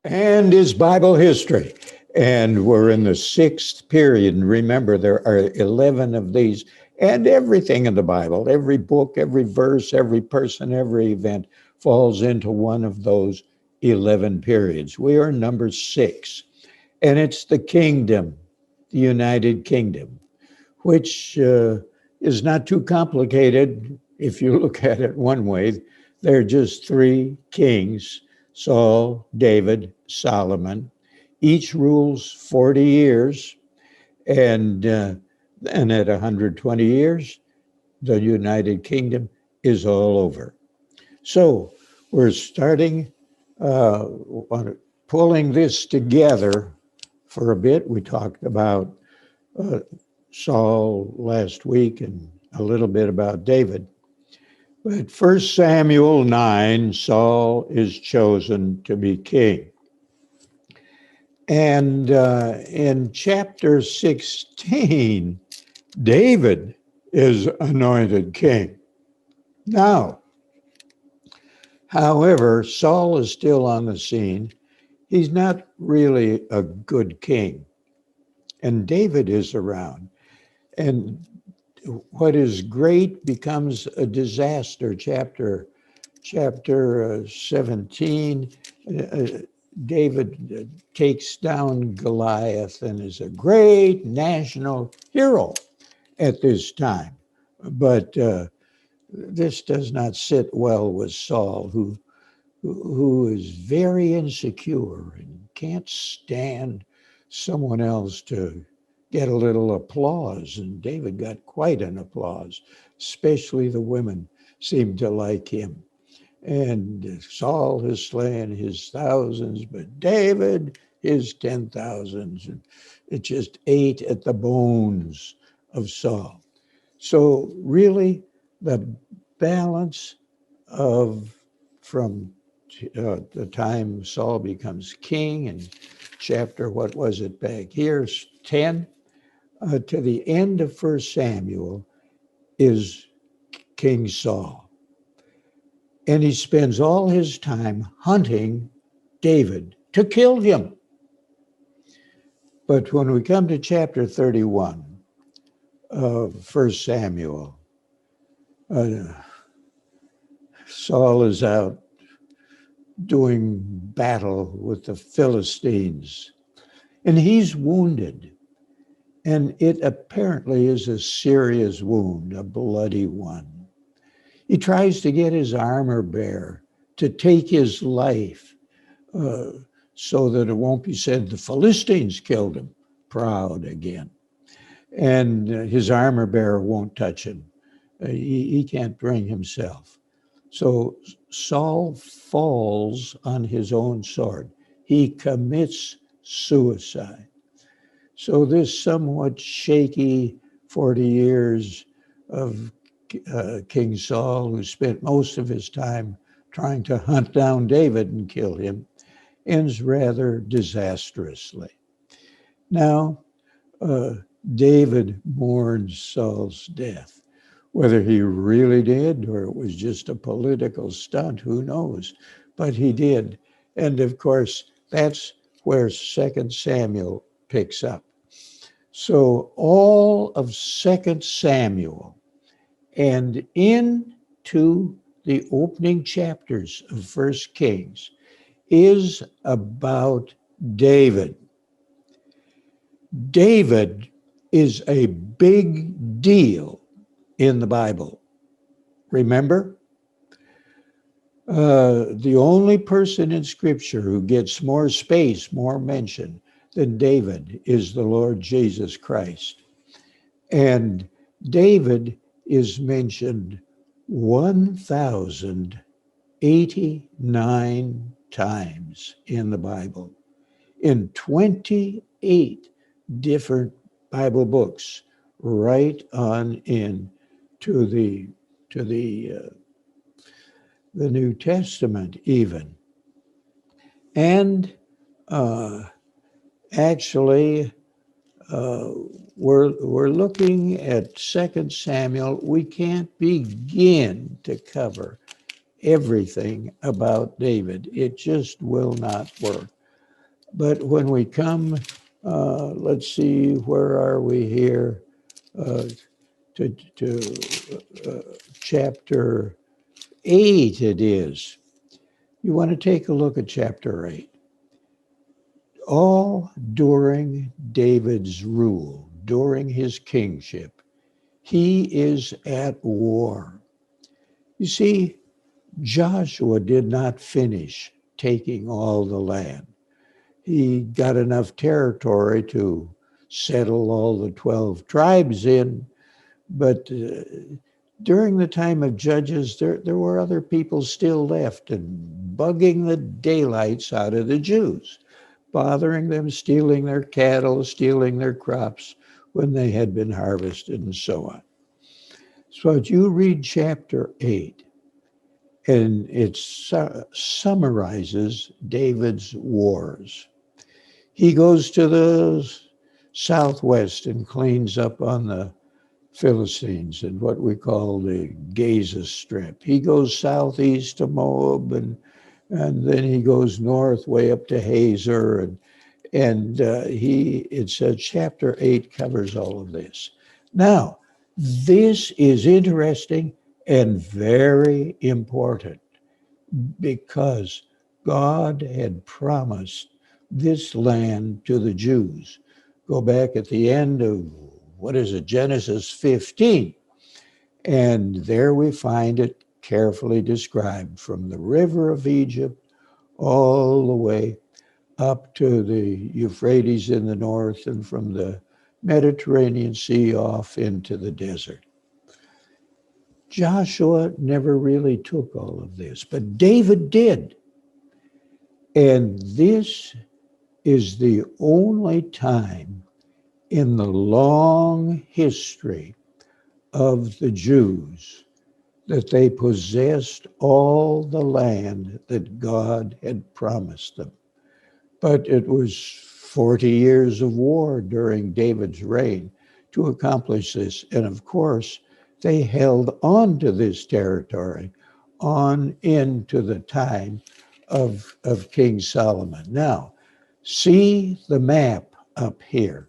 And is Bible history. And we're in the sixth period. And remember, there are 11 of these, and everything in the Bible, every book, every verse, every person, every event falls into one of those 11 periods. We are number 6, and it's the kingdom, the United Kingdom, which is not too complicated if you look at it one way. There are just 3 kings: Saul, David, Solomon. Each rules 40 years, and at 120 years, the United Kingdom is all over. So we're starting pulling this together for a bit. We talked about uh, Saul last week and a little bit about David. But 1 Samuel 9, Saul is chosen to be king. And in chapter 16, David is anointed king. Now, however, Saul is still on the scene. He's not really a good king. And David is around. And what is great becomes a disaster. Chapter 17, David takes down Goliath and is a great national hero at this time. But this does not sit well with Saul, who is very insecure and can't stand someone else to get a little applause. And David got quite an applause, especially the women seemed to like him. And Saul has slain his thousands, but David his 10,000s. And it just ate at the bones of Saul. So really, the balance of from the time Saul becomes king and chapter, what was it back here, 10, to the end of 1 Samuel is King Saul. And he spends all his time hunting David to kill him. But when we come to chapter 31 of 1 Samuel, Saul is out doing battle with the Philistines, and he's wounded. And it apparently is a serious wound, a bloody one. He tries to get his armor bearer to take his life so that it won't be said the Philistines killed him. Proud again. And his armor bearer won't touch him. He can't bring himself. So Saul falls on his own sword. He commits suicide. So this somewhat shaky 40 years of King Saul, who spent most of his time trying to hunt down David and kill him, ends rather disastrously. Now, David mourns Saul's death. Whether he really did or it was just a political stunt, who knows? But he did. And of course, that's where 2 Samuel picks up. So all of 2 Samuel and into the opening chapters of 1 Kings is about David. David is a big deal in the Bible. Remember? The only person in Scripture who gets more space, more mention than David is the Lord Jesus Christ. And David is mentioned 1,089 times in the Bible, in 28 different Bible books, right on in to the New Testament even. And actually, we're looking at 2 Samuel. We can't begin to cover everything about David. It just will not work. But when we come, let's see, where are we here? Uh, to chapter 8 it is. You want to take a look at chapter 8. All during David's rule, during his kingship, he is at war. You see, Joshua did not finish taking all the land. He got enough territory to settle all the 12 tribes in, but during the time of Judges, there were other people still left and bugging the daylights out of the Jews, bothering them, stealing their cattle, stealing their crops when they had been harvested and so on. So as you read chapter 8, and it summarizes David's wars. He goes to the southwest and cleans up on the Philistines and what we call the Gaza Strip. He goes southeast to Moab, and then he goes north way up to Hazor, and it says chapter 8 covers all of this. Now, this is interesting and very important because God had promised this land to the Jews. Go back at the end of, Genesis 15. And there we find it carefully described from the river of Egypt all the way up to the Euphrates in the north and from the Mediterranean Sea off into the desert. Joshua never really took all of this, but David did. And this is the only time in the long history of the Jews that they possessed all the land that God had promised them. But it was 40 years of war during David's reign to accomplish this. And of course, they held on to this territory on into the time of King Solomon. Now, see the map up here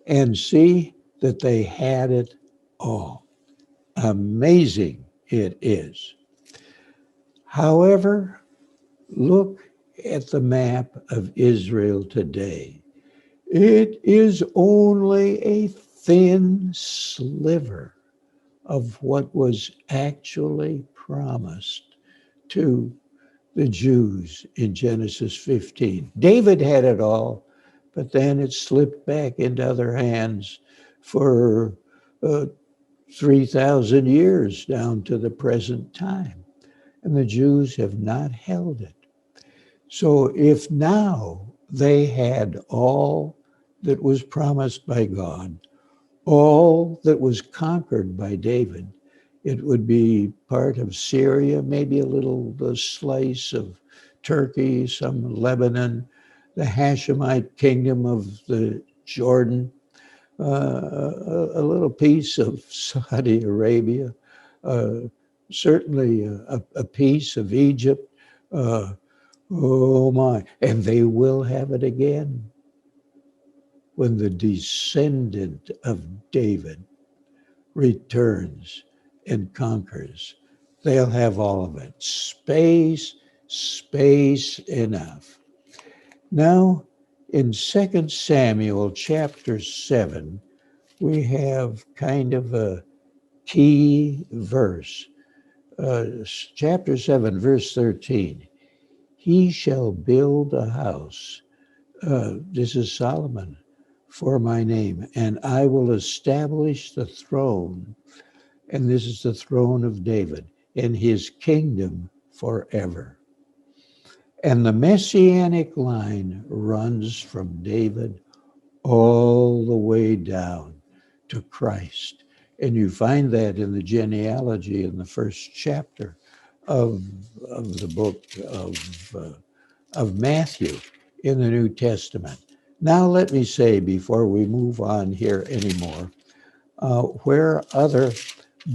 and see that they had it all. Amazing it is. However, look at the map of Israel today. It is only a thin sliver of what was actually promised to the Jews in Genesis 15. David had it all, but then it slipped back into other hands for 3,000 years down to the present time. And the Jews have not held it. So if now they had all that was promised by God, all that was conquered by David, it would be part of Syria, maybe a little slice of Turkey, some Lebanon, the Hashemite kingdom of the Jordan, a little piece of Saudi Arabia, certainly a piece of Egypt. Oh my, and they will have it again when the descendant of David returns and conquers. They'll have all of it. Space enough. Now, in 2 Samuel chapter 7, we have kind of a key verse. Chapter 7, verse 13. He shall build a house. This is Solomon, for my name, and I will establish the throne. And this is the throne of David, and his kingdom forever. And the messianic line runs from David all the way down to Christ. And you find that in the genealogy in the first chapter of the book of Matthew in the New Testament. Now let me say, before we move on here anymore, where other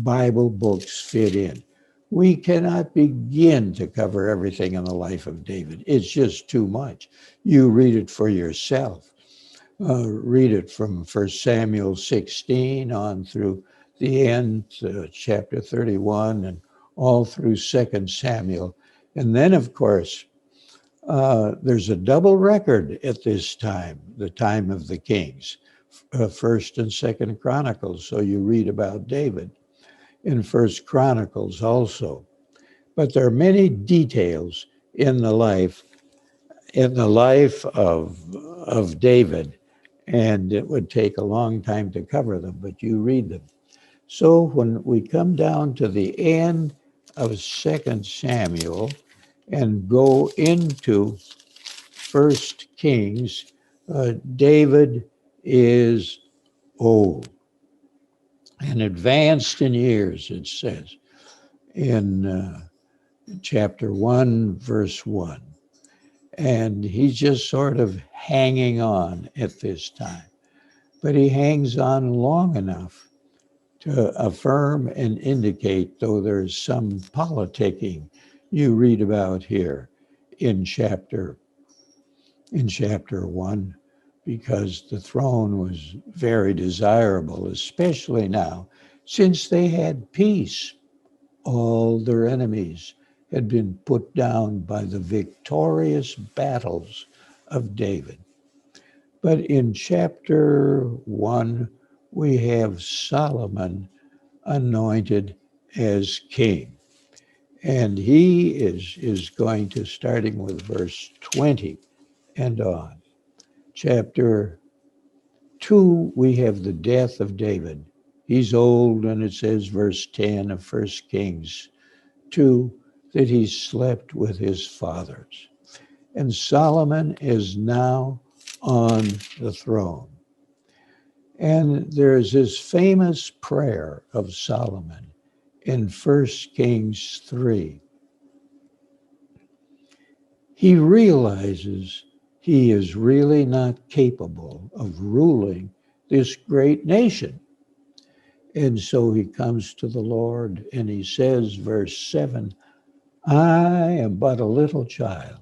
Bible books fit in. We cannot begin to cover everything in the life of David. It's just too much. You read it for yourself. Read it from 1 Samuel 16 on through the end, chapter 31, and all through 2 Samuel. And then, of course, there's a double record at this time, the time of the kings, First and Second Chronicles. So you read about David in First Chronicles also. But there are many details in the life of David, and it would take a long time to cover them, but you read them. So when we come down to the end of 2 Samuel and go into 1 Kings, David is old and advanced in years, it says in chapter 1, verse 1. And he's just sort of hanging on at this time. But he hangs on long enough to affirm and indicate, though there's some politicking you read about here in chapter 1, because the throne was very desirable, especially now, since they had peace. All their enemies had been put down by the victorious battles of David. But in chapter 1, we have Solomon anointed as king. And he is going to, starting with verse 20 and on. Chapter 2, we have the death of David. He's old, and it says, verse 10 of 1 Kings 2, that he slept with his fathers. And Solomon is now on the throne. And there's this famous prayer of Solomon in 1 Kings 3. He realizes he is really not capable of ruling this great nation. And so he comes to the Lord and he says, verse 7, I am but a little child.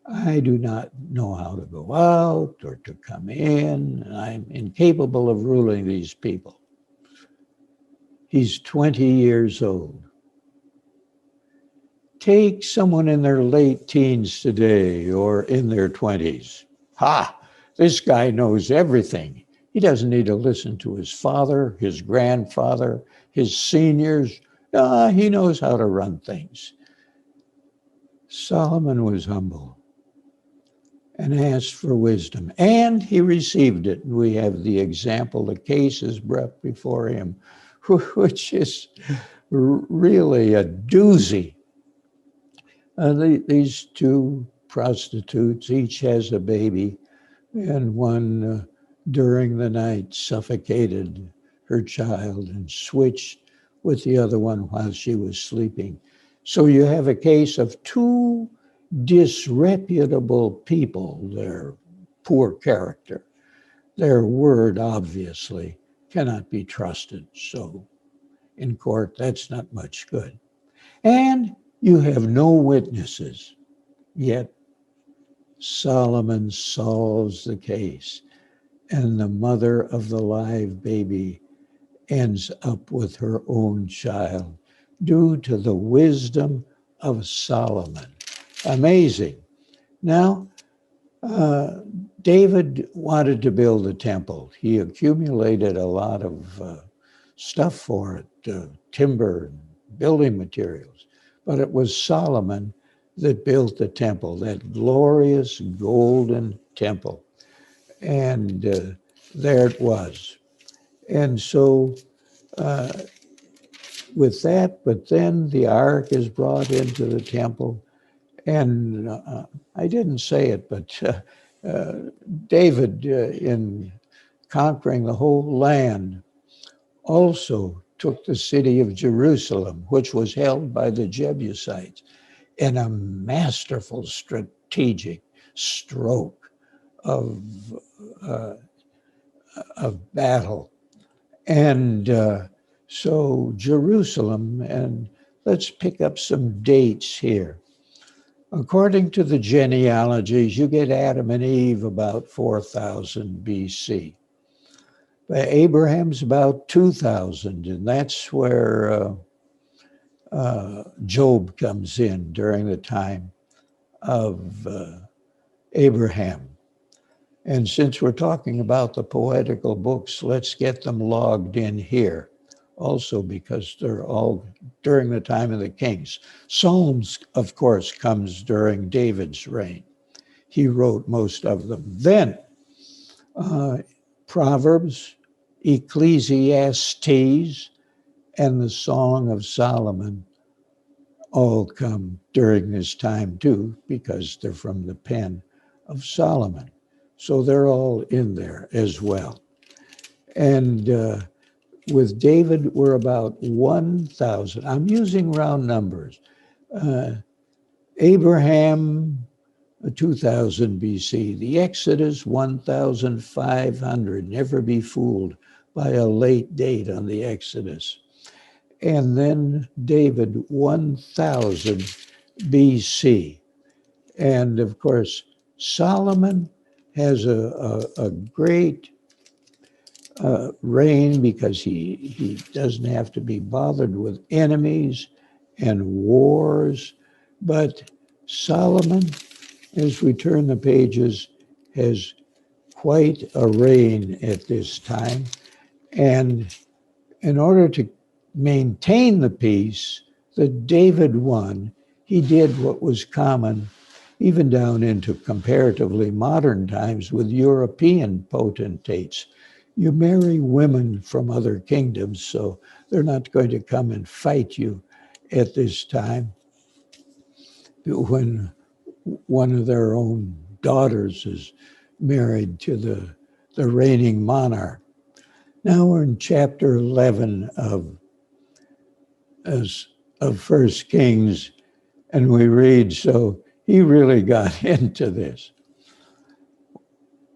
I do not know how to go out or to come in, and I'm incapable of ruling these people. He's 20 years old. Take someone in their late teens today or in their 20s. Ha! This guy knows everything. He doesn't need to listen to his father, his grandfather, his seniors. He knows how to run things. Solomon was humble and asked for wisdom, and he received it. We have the example, the case is brought before him, which is really a doozy. These two prostitutes, each has a baby, and one during the night suffocated her child and switched with the other one while she was sleeping. So you have a case of two disreputable people, their poor character. Their word obviously cannot be trusted. So in court, that's not much good. And you have no witnesses, yet Solomon solves the case, and the mother of the live baby ends up with her own child due to the wisdom of Solomon. Amazing. Now, David wanted to build a temple. He accumulated a lot of stuff for it, timber, building materials. But it was Solomon that built the temple, that glorious golden temple. And there it was. And so with that, but then the ark is brought into the temple. And I didn't say it, but David, in conquering the whole land, also took the city of Jerusalem, which was held by the Jebusites, in a masterful strategic stroke of battle. And so Jerusalem and let's pick up some dates here. According to the genealogies, you get Adam and Eve about 4000 BC. But Abraham's about 2000, and that's where Job comes in during the time of Abraham. And since we're talking about the poetical books, let's get them logged in here also, because they're all during the time of the kings. Psalms, of course, comes during David's reign. He wrote most of them. Then Proverbs, Ecclesiastes, and the Song of Solomon all come during this time too, because they're from the pen of Solomon. So they're all in there as well. And with David, we're about 1,000. I'm using round numbers. Abraham, 2000 BC. The Exodus, 1,500. Never be fooled by a late date on the Exodus. And then David, 1000 BC. And of course, Solomon has a great reign because he doesn't have to be bothered with enemies and wars. But Solomon, as we turn the pages, has quite a reign at this time. And in order to maintain the peace that David won, he did what was common even down into comparatively modern times with European potentates. You marry women from other kingdoms, so they're not going to come and fight you at this time when one of their own daughters is married to the reigning monarch. Now we're in chapter 11 of 1 Kings, and we read, so he really got into this.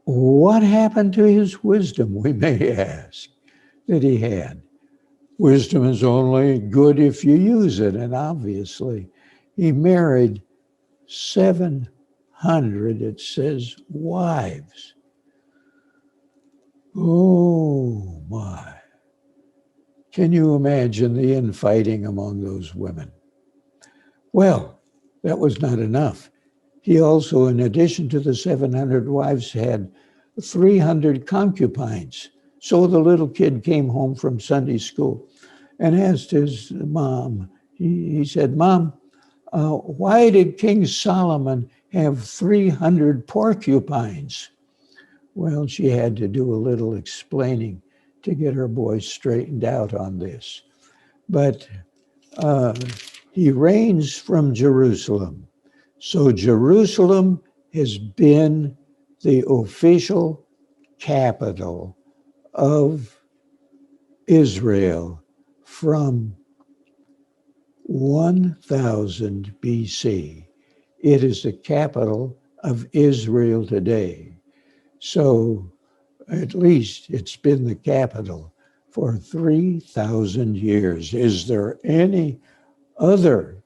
What happened to his wisdom, we may ask, that he had? Wisdom is only good if you use it, and obviously he married 700, it says, wives. Oh my. Can you imagine the infighting among those women? Well, that was not enough. He also, in addition to the 700 wives, had 300 concubines. So the little kid came home from Sunday school and asked his mom, he said, Mom, why did King Solomon have 300 porcupines? Well, she had to do a little explaining to get her boy straightened out on this. But he reigns from Jerusalem. So Jerusalem has been the official capital of Israel from 1000 BC. It is the capital of Israel today. So at least it's been the capital for 3,000 years. Is there any other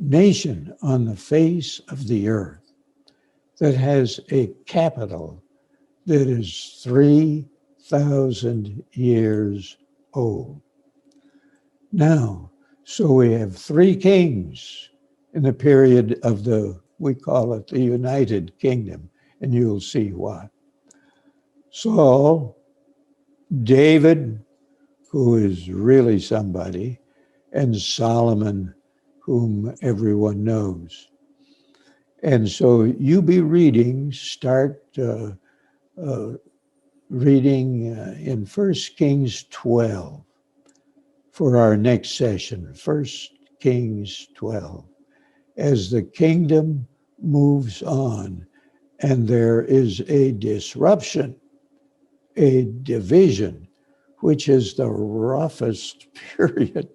nation on the face of the earth that has a capital that is 3,000 years old? Now, so we have three kings in the period of we call it the United Kingdom, and you'll see why. Saul, David, who is really somebody, and Solomon, whom everyone knows. And so you be reading, start reading in 1 Kings 12 for our next session, 1 Kings 12, as the kingdom moves on and there is a disruption, a division, which is the roughest period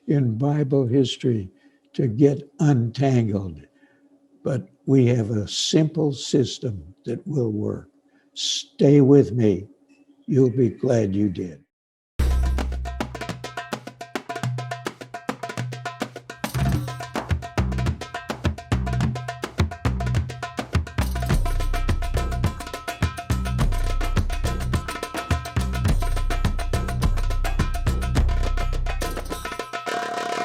in Bible history to get untangled. But we have a simple system that will work. Stay with me. You'll be glad you did.